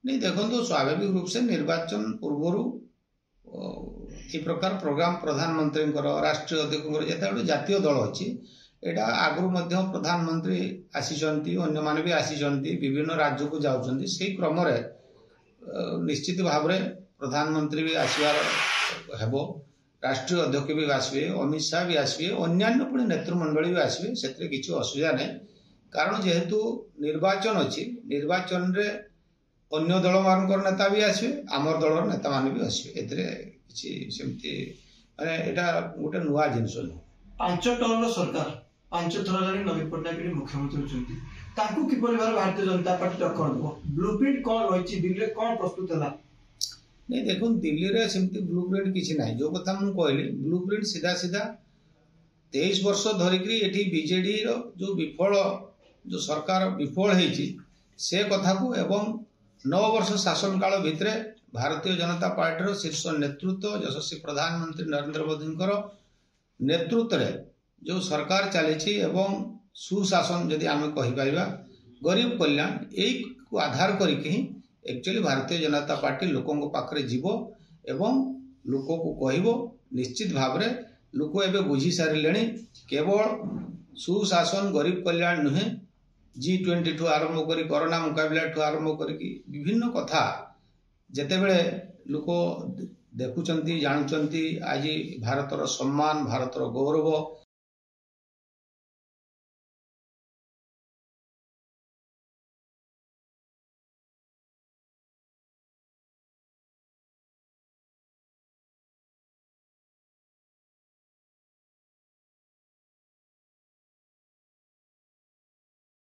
नहीं देखो स्वाभाविक रूप से निर्वाचन पूर्व ये प्रकार प्रोग्राम प्रधानमंत्री राष्ट्रीय अध्यक्ष जिते गोटे जातीय दल अच्छी एटा आगु प्रधानमंत्री आसीचंती अन्य माने भी आसीचंती विभिन्न राज्य को जाउचंती से क्रम निश्चित भाव में प्रधानमंत्री भी आसबार हेबो राष्ट्रीय अध्यक्ष भी आसवे अमित शाह भी आसवे अन्यान्य पुणी नेतृमंडली भी आसवे से किसी असुविधा नहीं कारण जेहेतु निर्वाचन अच्छी निर्वाचन रे अन्य दल मान नेता भी आसवे आमर दल नेता मान भी आसवे एमती माने एटा गोटे नुआ जिनस पांच टर्म सरकार पांच थर नवीन पट्टनायक मुख्यमंत्री होती किपर भाव भारतीय जनता पार्टी टक्कर देव ब्लूप्रिंट कौन रही दिल्ली में कौन प्रस्तुत है नहीं देखो दिल्ली रे सेमती ब्लूप्रिंट किसी ना जो कथा मुझे कहली ब्लूप्रिंट सीधा सीधा 23 वर्ष धरिकी एठी बीजेडी रो जो विफल जो सरकार विफल होती से कथा को एवं 9 वर्ष शासन काल भितर भारतीय जनता पार्टी शीर्ष नेतृत्व यशस्वी प्रधानमंत्री नरेंद्र मोदी नेतृत्व रे जो सरकार चली एवं सुशासन जदि आम कहीपर गरीब कल्याण यही आधार करके ही एक्चुअली भारतीय जनता पार्टी लोकों पाखे जीव एवं लोक को कहब निश्चित भाव में लोक एवं बुझी सारे केवल सुशासन गरीब कल्याण नुहे G20 ठू आरंभ कर कोरोना मुकाबला ठू आरंभ कर विभिन्न कथा जेते बेले लोक देखुंट जानुंट आज भारतर सम्मान भारतर गौरव